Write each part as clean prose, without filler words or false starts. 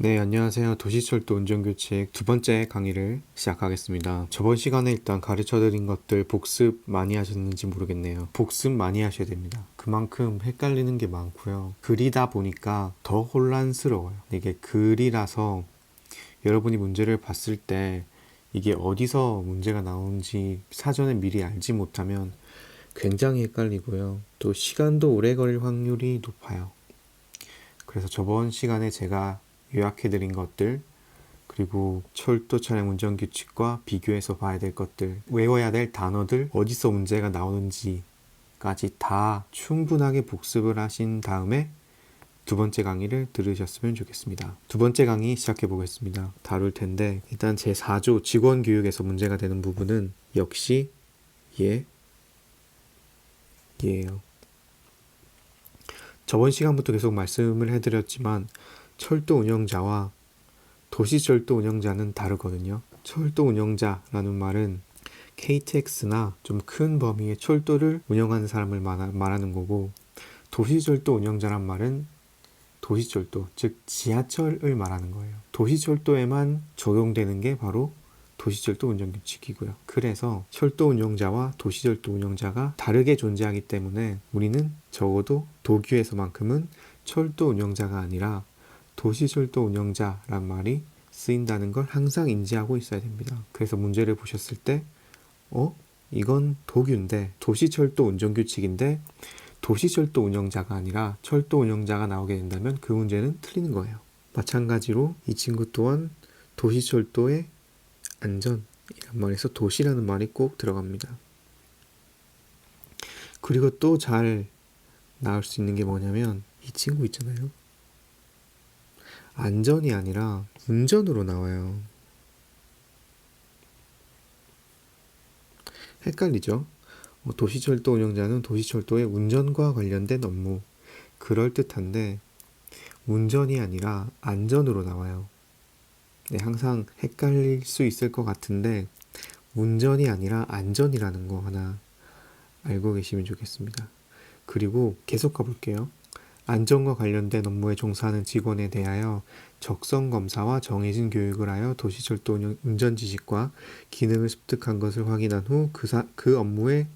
네, 안녕하세요. 도시철도 운전규칙 두 번째 강의를 시작하겠습니다. 저번 시간에 일단 가르쳐드린 것들 복습 많이 하셨는지 모르겠네요. 복습 많이 하셔야 됩니다. 그만큼 헷갈리는 게 많고요. 글이다 보니까 더 혼란스러워요. 이게 글이라서 여러분이 문제를 봤을 때 이게 어디서 문제가 나오는지 사전에 미리 알지 못하면 굉장히 헷갈리고요. 또 시간도 오래 걸릴 확률이 높아요. 그래서 저번 시간에 제가 요약해드린 것들, 그리고 철도 차량 운전 규칙과 비교해서 봐야 될 것들, 외워야 될 단어들, 어디서 문제가 나오는지까지 다 충분하게 복습을 하신 다음에 두 번째 강의를 들으셨으면 좋겠습니다. 두 번째 강의 시작해 보겠습니다. 다룰 텐데 일단 제 4조 직원 교육에서 문제가 되는 부분은 역시 얘예요. 저번 시간부터 계속 말씀을 해드렸지만 철도 운영자와 도시철도 운영자는 다르거든요. 철도 운영자라는 말은 KTX나 좀 큰 범위의 철도를 운영하는 사람을 말하는 거고, 도시철도 운영자란 말은 도시철도, 즉 지하철을 말하는 거예요. 도시철도에만 적용되는 게 바로 도시철도 운전규칙이고요. 그래서 철도 운영자와 도시철도 운영자가 다르게 존재하기 때문에 우리는 적어도 도규에서만큼은 철도 운영자가 아니라 도시철도 운영자란 말이 쓰인다는 걸 항상 인지하고 있어야 됩니다. 그래서 문제를 보셨을 때 이건 도규인데 도시철도 운전규칙인데 도시철도 운영자가 아니라 철도 운영자가 나오게 된다면 그 문제는 틀리는 거예요. 마찬가지로 이 친구 또한 도시철도의 안전 이란 말에서 도시라는 말이 꼭 들어갑니다. 그리고 또 잘 나올 수 있는 게 뭐냐면 이 친구 있잖아요. 안전이 아니라 운전으로 나와요. 헷갈리죠? 도시철도 운영자는 도시철도의 운전과 관련된 업무, 그럴듯한데 운전이 아니라 안전으로 나와요. 네, 항상 헷갈릴 수 있을 것 같은데 운전이 아니라 안전이라는 거 하나 알고 계시면 좋겠습니다. 그리고 계속 가볼게요. 안전과 관련된 업무에 종사하는 직원에 대하여 적성검사와 정해진 교육을 하여 도시철도 운전 지식과 기능을 습득한 것을 확인한 후 그 업무에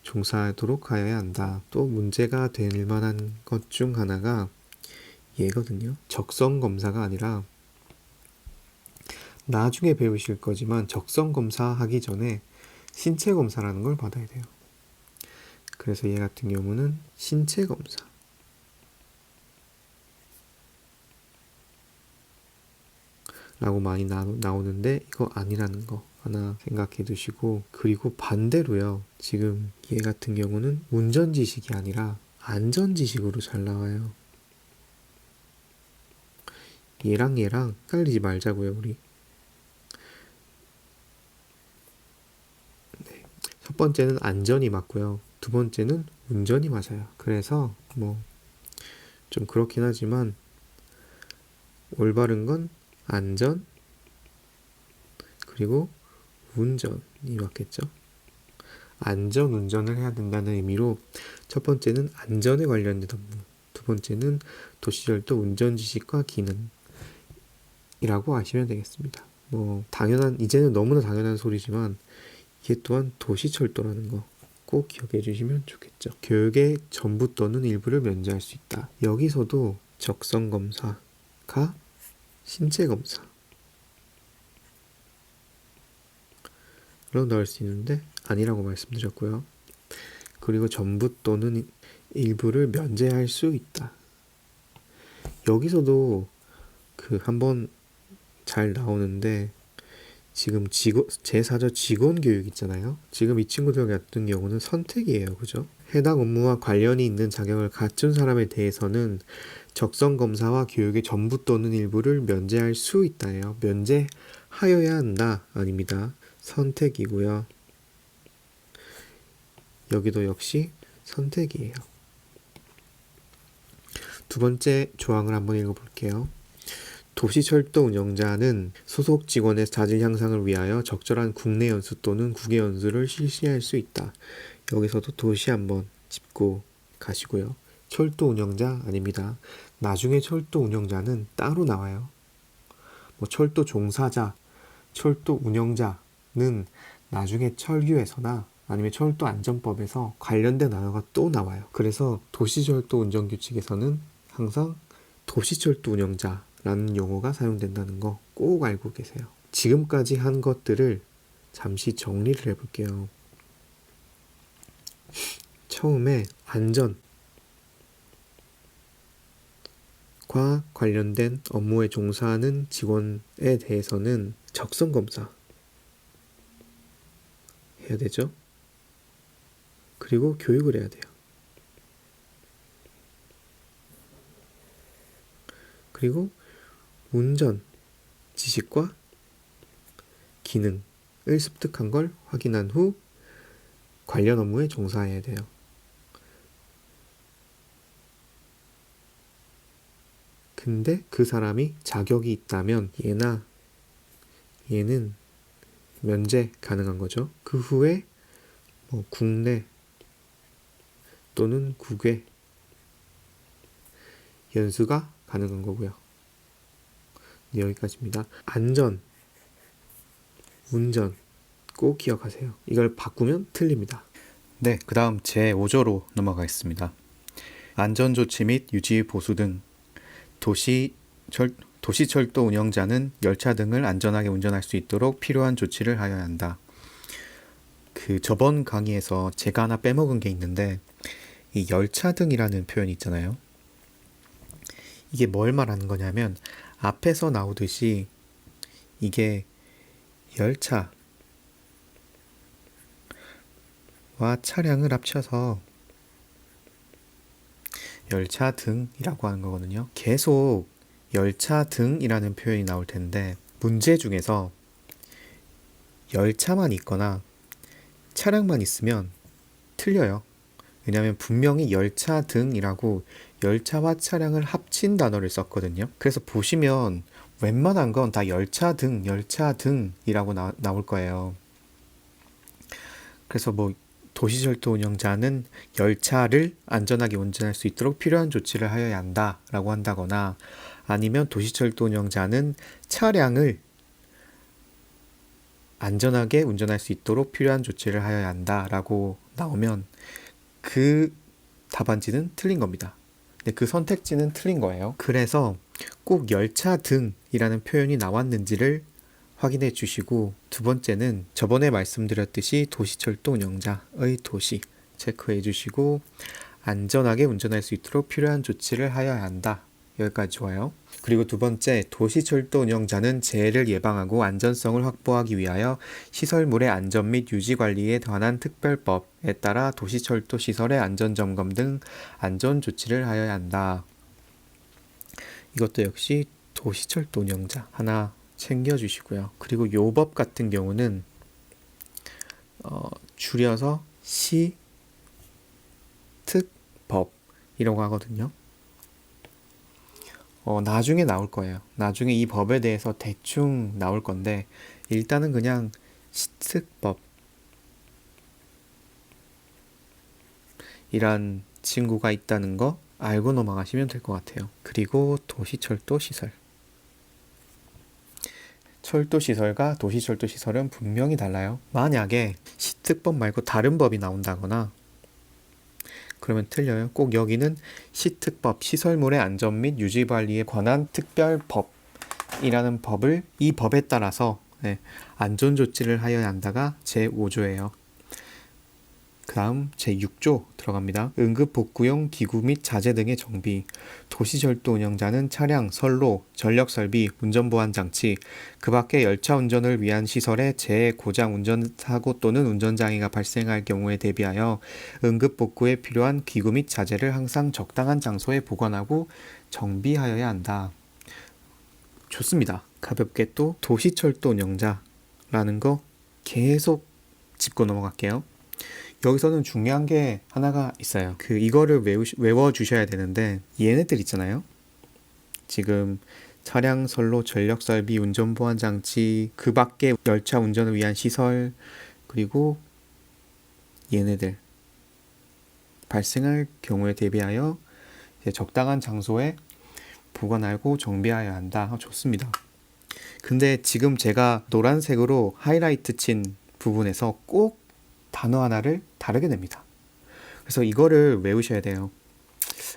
종사하도록 하여야 한다. 또 문제가 될 만한 것 중 하나가 얘거든요. 적성검사가 아니라 나중에 배우실 거지만 적성검사 하기 전에 신체검사라는 걸 받아야 돼요. 그래서 얘 같은 경우는 신체검사 라고 많이 나오는데 이거 아니라는 거 하나 생각해 두시고, 그리고 반대로요. 지금 얘 같은 경우는 운전지식이 아니라 안전지식으로 잘 나와요. 얘랑 헷갈리지 말자고요, 우리. 네. 첫 번째는 안전이 맞고요. 두 번째는 운전이 맞아요. 그래서 좀 그렇긴 하지만 올바른 건 안전 그리고 운전이 맞겠죠. 안전 운전을 해야 된다는 의미로 첫 번째는 안전에 관련된 업무, 두 번째는 도시철도 운전 지식과 기능이라고 아시면 되겠습니다. 이제는 너무나 당연한 소리지만 이게 또한 도시철도라는 거 꼭 기억해 주시면 좋겠죠. 교육의 전부 또는 일부를 면제할 수 있다. 여기서도 적성검사가 신체검사로 넣을 수 있는데 아니라고 말씀드렸고요. 그리고 전부 또는 일부를 면제할 수 있다. 여기서도 한번 잘 나오는데 지금 제4조 직원 교육 있잖아요. 지금 이 친구들 같은 경우는 선택이에요. 그죠? 해당 업무와 관련이 있는 자격을 갖춘 사람에 대해서는 적성검사와 교육의 전부 또는 일부를 면제할 수 있다예요. 면제하여야 한다 아닙니다. 선택이고요. 여기도 역시 선택이에요. 두 번째 조항을 한번 읽어볼게요. 도시철도 운영자는 소속 직원의 자질 향상을 위하여 적절한 국내 연수 또는 국외 연수를 실시할 수 있다. 여기서도 도시 한번 짚고 가시고요. 철도 운영자 아닙니다. 나중에 철도 운영자는 따로 나와요. 뭐 철도 종사자, 철도 운영자는 나중에 철규에서나 아니면 철도 안전법에서 관련된 단어가 또 나와요. 그래서 도시철도 운전규칙에서는 항상 도시철도 운영자라는 용어가 사용된다는 거 꼭 알고 계세요. 지금까지 한 것들을 잠시 정리를 해볼게요. 처음에 안전과 관련된 업무에 종사하는 직원에 대해서는 적성검사 해야 되죠. 그리고 교육을 해야 돼요. 그리고 운전 지식과 기능을 습득한 걸 확인한 후 관련 업무에 종사해야 돼요. 근데 그 사람이 자격이 있다면 얘는 면제 가능한 거죠. 그 후에 뭐 국내 또는 국외 연수가 가능한 거고요. 여기까지입니다. 안전, 운전 꼭 기억하세요. 이걸 바꾸면 틀립니다. 네, 그 다음 제5조로 넘어가겠습니다. 안전조치 및 유지 보수 등 도시철도 운영자는 열차 등을 안전하게 운전할 수 있도록 필요한 조치를 하여야 한다. 저번 강의에서 제가 하나 빼먹은 게 있는데, 이 열차 등이라는 표현이 있잖아요. 이게 뭘 말하는 거냐면 앞에서 나오듯이 이게 열차와 차량을 합쳐서 열차 등이라고 하는 거거든요. 계속 열차 등이라는 표현이 나올 텐데 문제 중에서 열차만 있거나 차량만 있으면 틀려요. 왜냐하면 분명히 열차 등이라고 열차와 차량을 합친 단어를 썼거든요. 그래서 보시면 웬만한 건 다 열차 등이라고 나올 거예요. 그래서 뭐 도시철도 운영자는 열차를 안전하게 운전할 수 있도록 필요한 조치를 하여야 한다라고 한다거나 아니면 도시철도 운영자는 차량을 안전하게 운전할 수 있도록 필요한 조치를 하여야 한다라고 나오면 그 답안지는 틀린 겁니다. 근데 그 선택지는 틀린 거예요. 그래서 꼭 열차 등이라는 표현이 나왔는지를 확인해 주시고, 두 번째는 저번에 말씀드렸듯이 도시철도 운영자의 도시 체크해 주시고 안전하게 운전할 수 있도록 필요한 조치를 하여야 한다. 여기까지 좋아요. 그리고 두 번째, 도시철도 운영자는 재해를 예방하고 안전성을 확보하기 위하여 시설물의 안전 및 유지 관리에 관한 특별법에 따라 도시철도 시설의 안전점검 등 안전조치를 하여야 한다. 이것도 역시 도시철도 운영자 하나 챙겨주시고요. 그리고 요 법 같은 경우는 줄여서 시특법이라고 하거든요. 나중에 나올 거예요. 나중에 이 법에 대해서 대충 나올 건데 일단은 그냥 시특법 이란 친구가 있다는 거 알고 넘어가시면 될 것 같아요. 그리고 도시철도 시설. 철도 시설과 도시철도 시설은 분명히 달라요. 만약에 시특법 말고 다른 법이 나온다거나 그러면 틀려요. 꼭 여기는 시특법, 시설물의 안전 및 유지 관리에 관한 특별법이라는 법을 이 법에 따라서 안전 조치를 하여야 한다가 제5조예요. 그 다음 제6조 들어갑니다. 응급 복구용 기구 및 자재 등의 정비. 도시철도 운영자는 차량, 선로, 전력 설비, 운전 보안 장치, 그 밖에 열차 운전을 위한 시설의 재해, 고장, 운전 사고 또는 운전 장애가 발생할 경우에 대비하여 응급 복구에 필요한 기구 및 자재를 항상 적당한 장소에 보관하고 정비하여야 한다. 좋습니다. 가볍게 또 도시철도 운영자라는 거 계속 짚고 넘어갈게요. 여기서는 중요한 게 하나가 있어요. 이거를 외워주셔야 되는데 얘네들 있잖아요. 지금 차량, 선로, 전력 설비, 운전 보안 장치, 그 밖에 열차 운전을 위한 시설, 그리고 얘네들 발생할 경우에 대비하여 이제 적당한 장소에 보관하고 정비해야 한다. 좋습니다. 근데 지금 제가 노란색으로 하이라이트 친 부분에서 꼭 단어 하나를 다르게 냅니다. 그래서 이거를 외우셔야 돼요.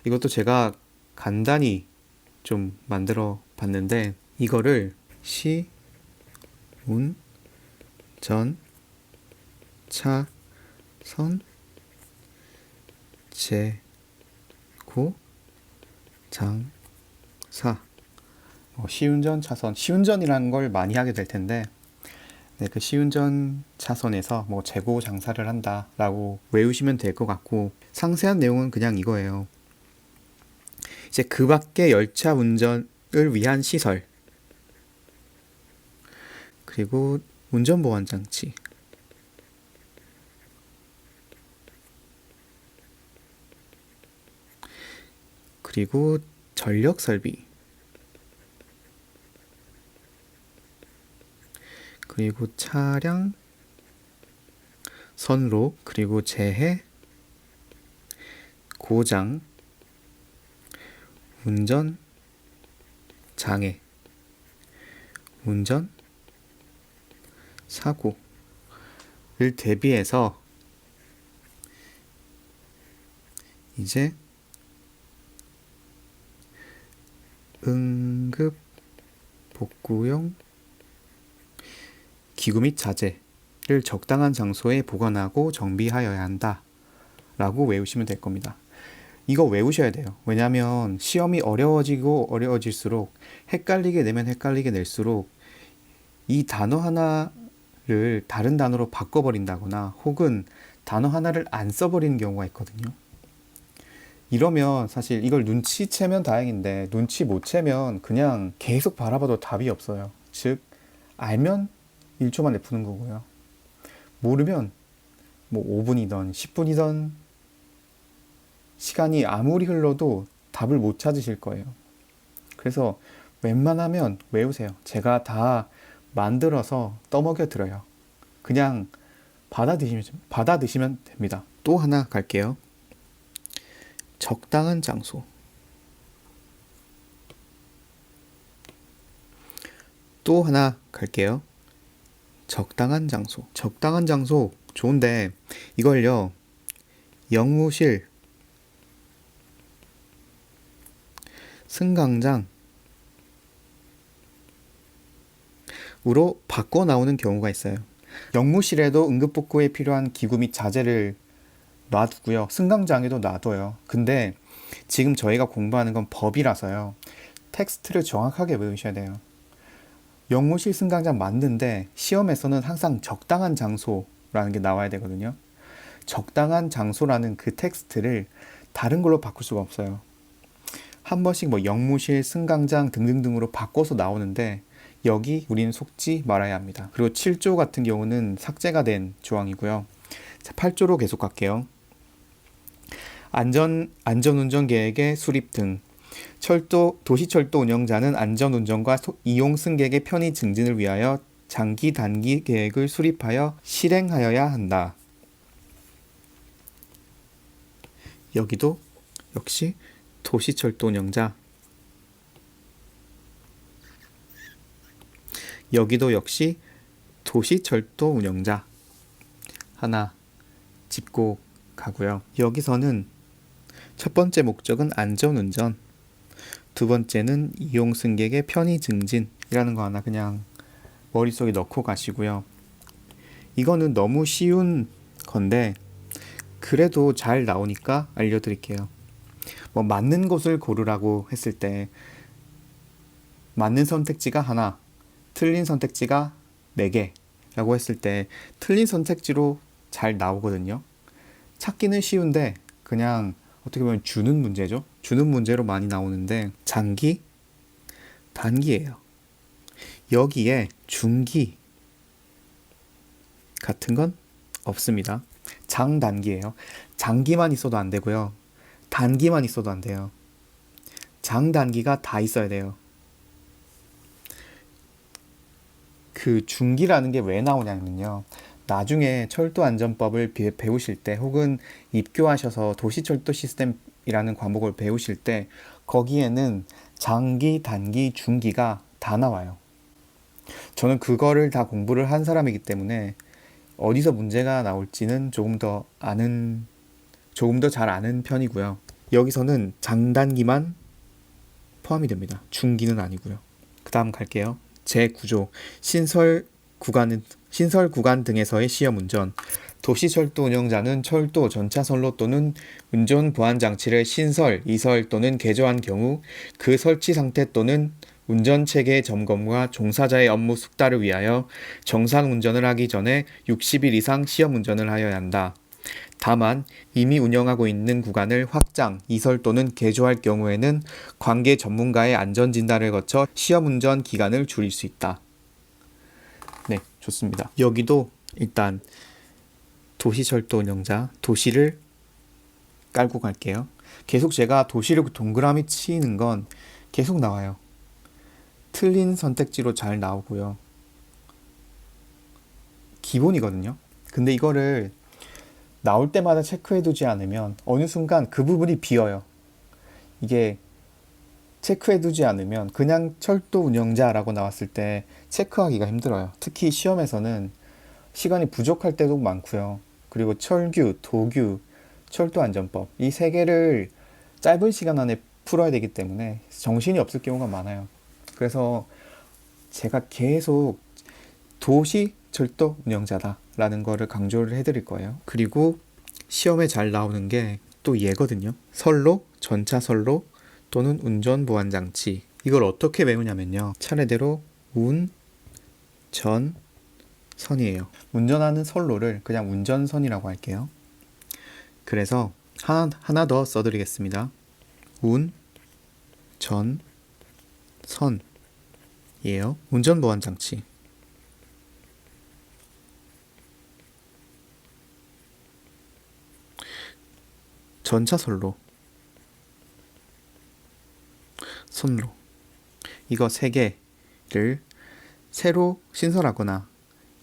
이것도 제가 간단히 좀 만들어 봤는데, 이거를 시, 운, 전, 차, 선, 재, 고, 장, 사. 시운전 차선, 시운전이라는 걸 많이 하게 될 텐데, 네, 그 시운전 차선에서 뭐 재고 장사를 한다라고 외우시면 될 것 같고, 상세한 내용은 그냥 이거예요. 이제 그 밖에 열차 운전을 위한 시설, 그리고 운전보안 장치, 그리고 전력 설비, 그리고 차량, 선로, 그리고 재해, 고장, 운전, 장애, 운전, 사고를 대비해서 이제 응급 복구용 기구 및 자재를 적당한 장소에 보관하고 정비하여야 한다 라고 외우시면 될 겁니다. 이거 외우셔야 돼요. 왜냐하면 시험이 어려워지고 어려워질수록, 헷갈리게 내면 헷갈리게 낼수록 이 단어 하나를 다른 단어로 바꿔버린다거나 혹은 단어 하나를 안 써버리는 경우가 있거든요. 이러면 사실 이걸 눈치채면 다행인데, 눈치 못 채면 그냥 계속 바라봐도 답이 없어요. 즉, 알면 1초 만에 푸는 거고요. 모르면 뭐 5분이던 10분이던 시간이 아무리 흘러도 답을 못 찾으실 거예요. 그래서 웬만하면 외우세요. 제가 다 만들어서 떠먹여 드려요. 그냥 받아드시면 됩니다. 또 하나 갈게요. 적당한 장소. 또 하나 갈게요. 적당한 장소. 적당한 장소 좋은데, 이걸요, 영무실, 승강장으로 바꿔 나오는 경우가 있어요. 영무실에도 응급복구에 필요한 기구 및 자재를 놔두고요. 승강장에도 놔둬요. 근데 지금 저희가 공부하는 건 법이라서요. 텍스트를 정확하게 외우셔야 돼요. 영무실 승강장 맞는데 시험에서는 항상 적당한 장소라는 게 나와야 되거든요. 적당한 장소라는 그 텍스트를 다른 걸로 바꿀 수가 없어요. 한 번씩 뭐 영무실, 승강장 등등등으로 바꿔서 나오는데, 여기 우리는 속지 말아야 합니다. 그리고 7조 같은 경우는 삭제가 된 조항이고요. 자, 8조로 계속 갈게요. 안전운전 계획의 수립 등. 도시철도 운영자는 안전운전과 이용 승객의 편의 증진을 위하여 장기, 단기 계획을 수립하여 실행하여야 한다. 여기도 역시 도시철도 운영자. 여기도 역시 도시철도 운영자 하나 짚고 가고요. 여기서는 첫 번째 목적은 안전운전, 두 번째는 이용 승객의 편의 증진이라는 거 하나 그냥 머릿속에 넣고 가시고요. 이거는 너무 쉬운 건데 그래도 잘 나오니까 알려드릴게요. 뭐 맞는 곳을 고르라고 했을 때 맞는 선택지가 하나, 틀린 선택지가 4개 라고 했을 때 틀린 선택지로 잘 나오거든요. 찾기는 쉬운데 그냥 어떻게 보면 주는 문제죠. 주는 문제로 많이 나오는데 장기, 단기예요. 여기에 중기 같은 건 없습니다. 장단기예요. 장기만 있어도 안 되고요. 단기만 있어도 안 돼요. 장단기가 다 있어야 돼요. 그 중기라는 게 왜 나오냐면요. 나중에 철도안전법을 배우실 때 혹은 입교하셔서 도시철도 시스템이라는 과목을 배우실 때 거기에는 장기, 단기, 중기가 다 나와요. 저는 그거를 다 공부를 한 사람이기 때문에 어디서 문제가 나올지는 조금 더 잘 아는 편이고요. 여기서는 장단기만 포함이 됩니다. 중기는 아니고요. 그 다음 갈게요. 제9조 신설 구간 등에서의 시험 운전. 도시철도 운영자는 철도 전차선로 또는 운전 보안 장치를 신설, 이설 또는 개조한 경우 그 설치 상태 또는 운전 체계 점검과 종사자의 업무 숙달을 위하여 정상 운전을 하기 전에 60일 이상 시험 운전을 하여야 한다. 다만 이미 운영하고 있는 구간을 확장, 이설 또는 개조할 경우에는 관계 전문가의 안전 진단을 거쳐 시험 운전 기간을 줄일 수 있다. 네, 좋습니다. 여기도 일단 도시철도 운영자, 도시를 깔고 갈게요. 계속 제가 도시를 동그라미 치는 건 계속 나와요. 틀린 선택지로 잘 나오고요. 기본이거든요. 근데 이거를 나올 때마다 체크해두지 않으면 어느 순간 그 부분이 비어요. 이게 체크해두지 않으면 그냥 철도 운영자라고 나왔을 때 체크하기가 힘들어요. 특히 시험에서는 시간이 부족할 때도 많고요. 그리고 철규, 도규, 철도안전법 이 세 개를 짧은 시간 안에 풀어야 되기 때문에 정신이 없을 경우가 많아요. 그래서 제가 계속 도시 철도 운영자다 라는 거를 강조를 해드릴 거예요. 그리고 시험에 잘 나오는 게 또 얘거든요. 선로, 전차 선로 또는 운전 보안 장치. 이걸 어떻게 외우냐면요. 차례대로 운, 전, 선이에요. 운전하는 선로를 그냥 운전선이라고 할게요. 그래서 하나 더 써드리겠습니다. 운, 전, 선이에요. 운전 보안 장치. 전차 선로, 선로. 이거 세 개를 새로 신설하거나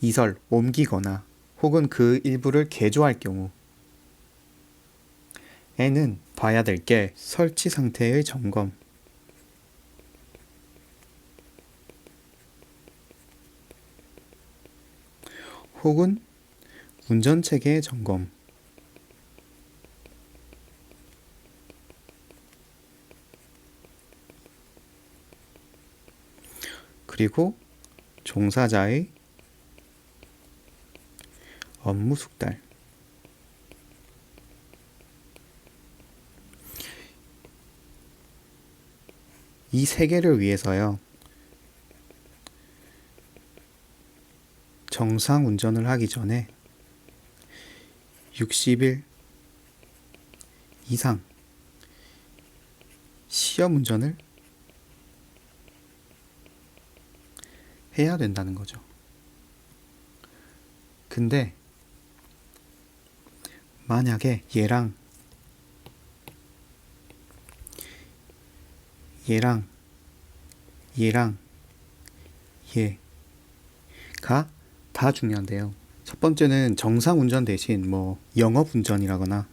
이설, 옮기거나 혹은 그 일부를 개조할 경우에는 봐야 될 게 설치 상태의 점검, 혹은 운전 체계의 점검, 그리고 종사자의 업무 숙달. 이 세 개를 위해서요. 정상 운전을 하기 전에 60일 이상 시험 운전을 해야 된다는 거죠. 근데 만약에 얘랑 얘가 다 중요한데요. 첫 번째는 정상 운전 대신 영업 운전이라거나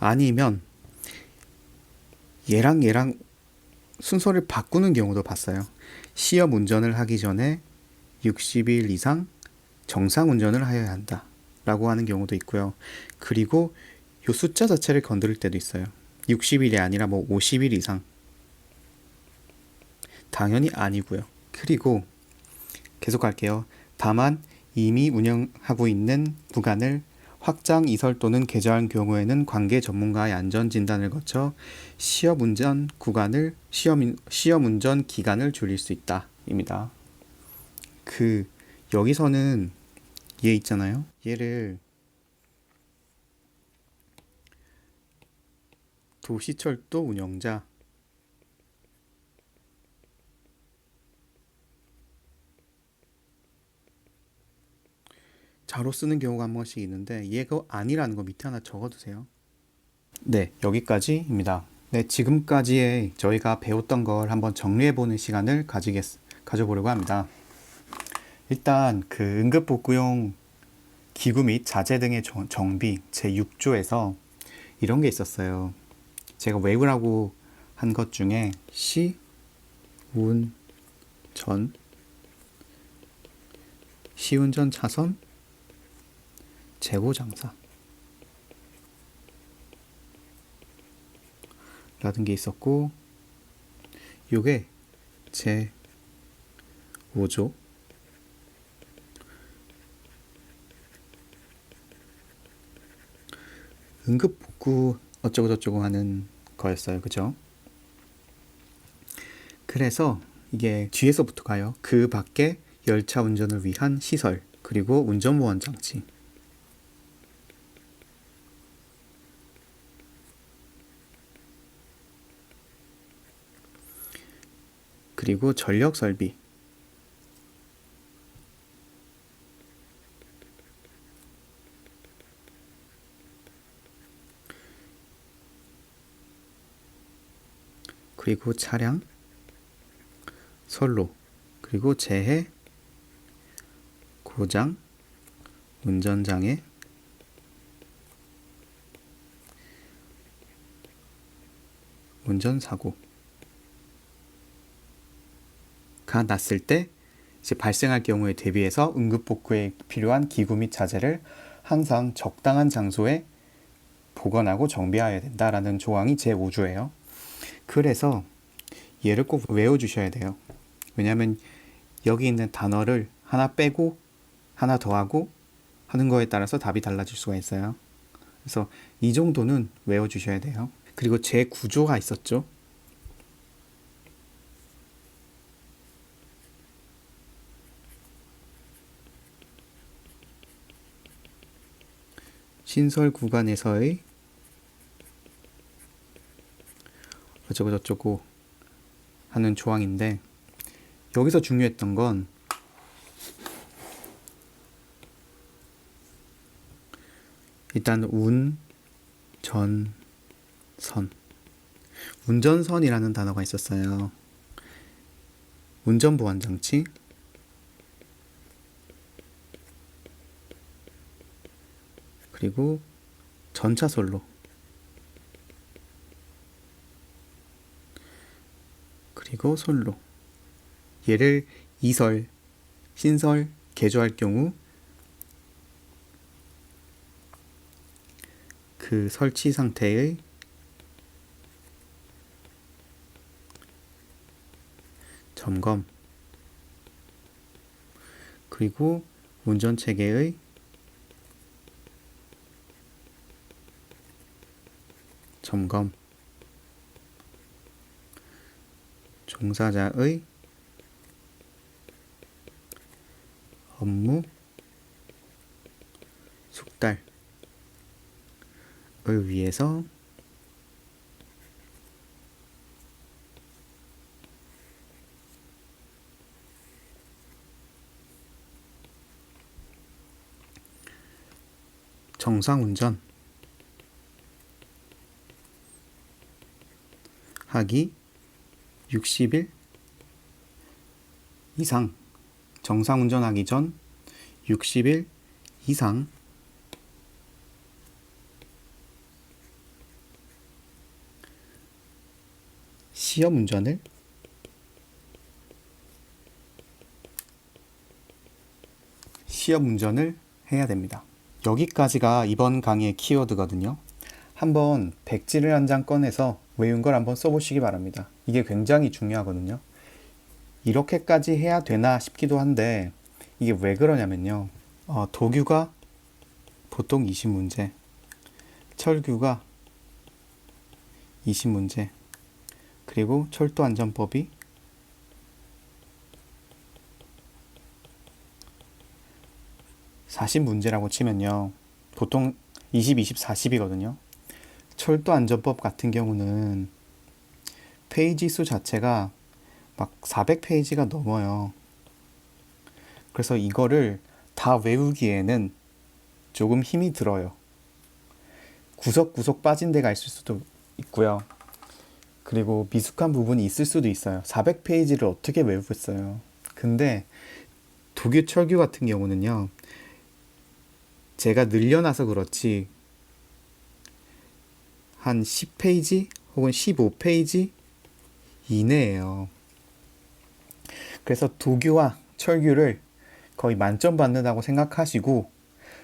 아니면 얘랑 순서를 바꾸는 경우도 봤어요. 시험 운전을 하기 전에 60일 이상 정상 운전을 하여야 한다 라고 하는 경우도 있고요. 그리고 이 숫자 자체를 건드릴 때도 있어요. 60일이 아니라 50일 이상. 당연히 아니고요. 그리고 계속 갈게요. 다만 이미 운영하고 있는 구간을 확장, 이설 또는 개조한 경우에는 관계 전문가의 안전 진단을 거쳐 시험 운전 기간을 줄일 수 있다. 입니다. 여기서는 얘 있잖아요. 얘를 도시철도 운영자, 자로 쓰는 경우가 한 번씩 있는데 얘가 아니라는 거 밑에 하나 적어두세요. 네, 여기까지입니다. 네, 지금까지의 저희가 배웠던 걸 한번 정리해보는 시간을 가져보려고 합니다. 일단 그 응급복구용 기구 및 자재 등의 정비 제6조에서 이런 게 있었어요. 제가 외우라고 한 것 중에 시운전 차선 재고 장사 라는 게 있었고, 요게 제 5조 응급복구 어쩌고저쩌고 하는 거였어요. 그죠? 그래서 이게 뒤에서부터 가요. 그 밖에 열차 운전을 위한 시설, 그리고 운전보안 장치, 그리고 전력 설비, 그리고 차량, 선로, 그리고 재해, 고장, 운전장애, 운전사고가 났을 때 이제 발생할 경우에 대비해서 응급복구에 필요한 기구 및 자재를 항상 적당한 장소에 보관하고 정비해야 된다라는 조항이 제5조예요. 그래서 얘를 꼭 외워주셔야 돼요. 왜냐하면 여기 있는 단어를 하나 빼고 하나 더하고 하는 거에 따라서 답이 달라질 수가 있어요. 그래서 이 정도는 외워주셔야 돼요. 그리고 제9조가 있었죠. 신설 구간에서의 어쩌고저쩌고 하는 조항인데, 여기서 중요했던 건 일단 운전선이라는 단어가 있었어요. 운전보안장치, 그리고 전차선로, 그리고 선로. 얘를 이설, 신설, 개조할 경우 그 설치 상태의 점검, 그리고 운전 체계의 점검, 종사자의 업무 숙달을 위해서 정상운전 하기 60일 이상, 정상운전하기 전 60일 이상 시험운전을 해야 됩니다. 여기까지가 이번 강의의 키워드거든요. 한번 백지를 한 장 꺼내서 외운 걸 한번 써보시기 바랍니다. 이게 굉장히 중요하거든요. 이렇게까지 해야 되나 싶기도 한데, 이게 왜 그러냐면요. 도규가 보통 20문제, 철규가 20문제, 그리고 철도안전법이 40문제라고 치면요. 보통 20, 20, 40이거든요. 철도안전법 같은 경우는 페이지 수 자체가 막 400페이지가 넘어요. 그래서 이거를 다 외우기에는 조금 힘이 들어요. 구석구석 빠진 데가 있을 수도 있고요. 그리고 미숙한 부분이 있을 수도 있어요. 400페이지를 어떻게 외우겠어요. 근데 도교 철교 같은 경우는요, 제가 늘려놔서 그렇지 한 10페이지 혹은 15페이지 이내예요. 그래서 도교와 철교를 거의 만점 받는다고 생각하시고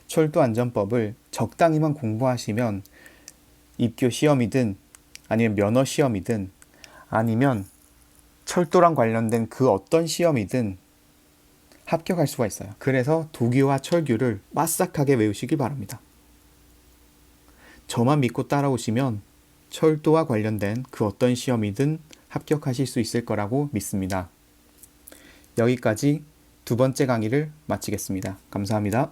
철도안전법을 적당히만 공부하시면 입교 시험이든 아니면 면허 시험이든 아니면 철도랑 관련된 그 어떤 시험이든 합격할 수가 있어요. 그래서 도교와 철교를 빠삭하게 외우시길 바랍니다. 저만 믿고 따라오시면 철도와 관련된 그 어떤 시험이든 합격하실 수 있을 거라고 믿습니다. 여기까지 두 번째 강의를 마치겠습니다. 감사합니다.